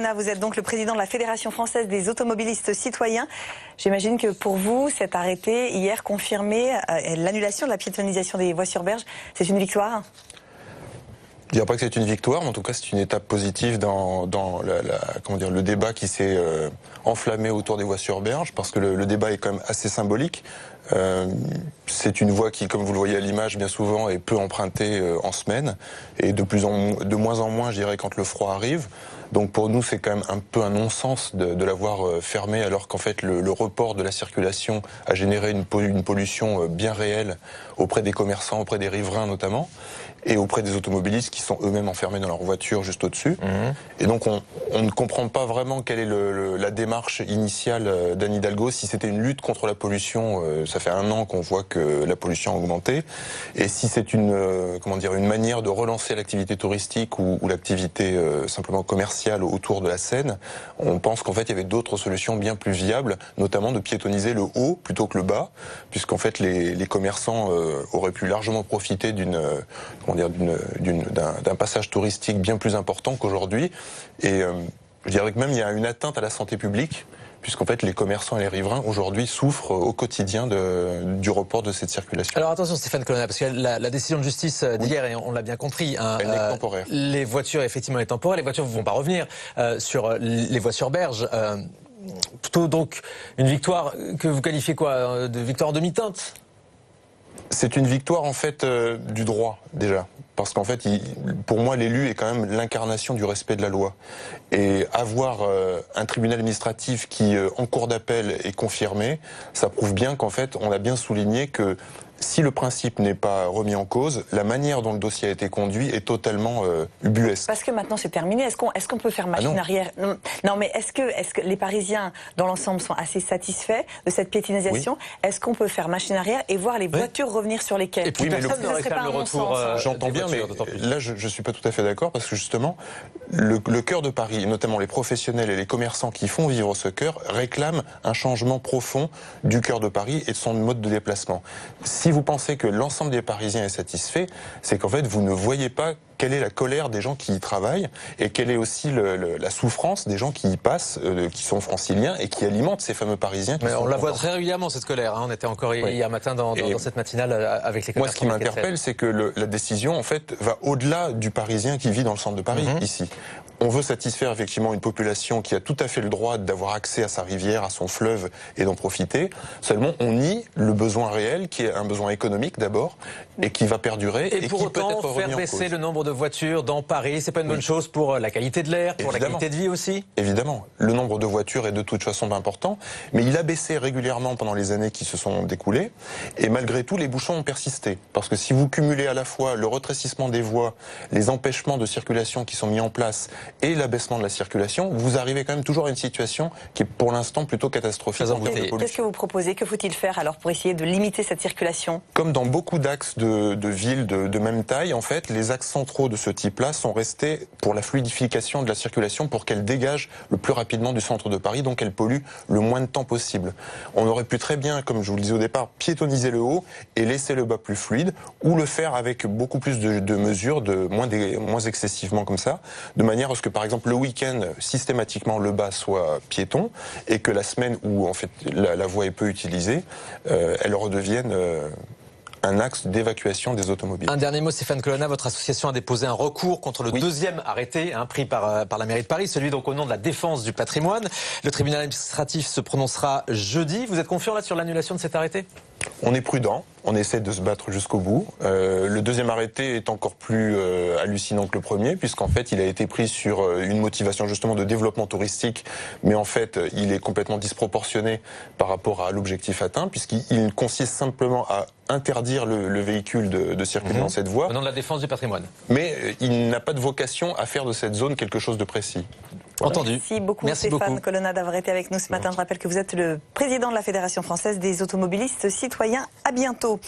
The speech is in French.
Colonna, vous êtes donc le président de la Fédération française des automobilistes citoyens. J'imagine que pour vous, cet arrêté hier confirmé, l'annulation de la piétonisation des voies sur berge, c'est une victoire? Je ne dirais pas que c'est une victoire, mais en tout cas c'est une étape positive dans le débat qui s'est enflammé autour des voies sur berge, parce que le débat est quand même assez symbolique. C'est une voie qui, comme vous le voyez à l'image, bien souvent est peu empruntée en semaine, et de moins en moins, je dirais, quand le froid arrive. Donc pour nous, c'est quand même un peu un non-sens de l'avoir fermée, alors qu'en fait le report de la circulation a généré une pollution bien réelle auprès des commerçants, auprès des riverains notamment, et auprès des automobilistes qui sont eux-mêmes enfermés dans leur voiture juste au-dessus. Et donc on ne comprend pas vraiment quelle est la démarche initiale d'Anne Hidalgo. Si c'était une lutte contre la pollution, ça fait 1 an qu'on voit que la pollution a augmenté. Et si c'est une manière de relancer l'activité touristique ou l'activité simplement commerciale autour de la Seine, on pense qu'en fait il y avait d'autres solutions bien plus viables, notamment de piétoniser le haut plutôt que le bas, puisqu'en fait les commerçants auraient pu largement profiter d'un passage touristique bien plus important qu'aujourd'hui. Et je dirais que même il y a une atteinte à la santé publique, puisqu'en fait les commerçants et les riverains aujourd'hui souffrent au quotidien du report de cette circulation. Alors attention Stéphane Colonna, parce que la décision de justice d'hier, et on l'a bien compris, elle est temporaire. Les voitures effectivement est temporaire, les voitures ne vont pas revenir sur les voies sur berge. Plutôt donc une victoire que vous qualifiez quoi, de victoire en demi-teinte? C'est une victoire en fait du droit déjà, parce qu'en fait pour moi l'élu est quand même l'incarnation du respect de la loi, et avoir un tribunal administratif qui en cours d'appel est confirmé, ça prouve bien qu'en fait on a bien souligné que si le principe n'est pas remis en cause, la manière dont le dossier a été conduit est totalement ubuesque. Parce que maintenant c'est terminé, est-ce qu'on peut faire machine arrière? Non, mais est-ce que les Parisiens dans l'ensemble sont assez satisfaits de cette piétonisation? Oui. Est-ce qu'on peut faire machine arrière et voir les voitures revenir sur les quais? Et puis personne ne réclame le retour. J'entends bien, mais là je suis pas tout à fait d'accord, parce que justement le cœur de Paris, et notamment les professionnels et les commerçants qui font vivre ce cœur, réclament un changement profond du cœur de Paris et de son mode de déplacement. Si vous pensez que l'ensemble des Parisiens est satisfait, c'est qu'en fait vous ne voyez pas quelle est la colère des gens qui y travaillent, et quelle est aussi la souffrance des gens qui y passent, qui sont franciliens et qui alimentent ces fameux Parisiens. Mais on la voit très régulièrement cette colère, hein. On était encore hier matin dans cette matinale avec les commerçants. Moi ce qui m'interpelle, c'est que la décision en fait va au-delà du Parisien qui vit dans le centre de Paris, ici. On veut satisfaire effectivement une population qui a tout à fait le droit d'avoir accès à sa rivière, à son fleuve et d'en profiter. Seulement, on nie le besoin réel, qui est un besoin économique d'abord, et qui va perdurer et pour qui peut être autant remis en faire baisser cause. le nombre de voitures dans Paris, c'est pas une bonne chose pour la qualité de l'air, pour la qualité de vie aussi? Évidemment, le nombre de voitures est de toute façon important, mais il a baissé régulièrement pendant les années qui se sont découlées, et malgré tout, les bouchons ont persisté. Parce que si vous cumulez à la fois le rétrécissement des voies, les empêchements de circulation qui sont mis en place, et l'abaissement de la circulation, vous arrivez quand même toujours à une situation qui est pour l'instant plutôt catastrophique. Qu'est-ce que vous proposez? Que faut-il faire alors pour essayer de limiter cette circulation? Comme dans beaucoup d'axes de villes de même taille, en fait, les axes centraux de ce type-là sont restés pour la fluidification de la circulation, pour qu'elle dégage le plus rapidement du centre de Paris, donc elle pollue le moins de temps possible. On aurait pu très bien, comme je vous le disais au départ, piétoniser le haut et laisser le bas plus fluide, ou le faire avec beaucoup plus de mesures, moins excessivement comme ça, de manière à ce que par exemple le week-end, systématiquement le bas soit piéton, et que la semaine où en fait la voie est peu utilisée, elle redevienne un axe d'évacuation des automobiles. Un dernier mot, Stéphane Colonna, votre association a déposé un recours contre le deuxième arrêté pris par la mairie de Paris, celui donc au nom de la défense du patrimoine. Le tribunal administratif se prononcera jeudi. Vous êtes confiant là sur l'annulation de cet arrêté? On est prudent, on essaie de se battre jusqu'au bout. Le deuxième arrêté est encore plus hallucinant que le premier, puisqu'en fait il a été pris sur une motivation justement de développement touristique, mais en fait il est complètement disproportionné par rapport à l'objectif atteint, puisqu'il consiste simplement à interdire le véhicule de circuler dans cette voie. Au nom de la défense du patrimoine. Mais il n'a pas de vocation à faire de cette zone quelque chose de précis. Voilà. Entendu. Merci beaucoup Stéphane Colonna d'avoir été avec nous ce matin. Je rappelle que vous êtes le président de la Fédération française des automobilistes citoyens. À bientôt.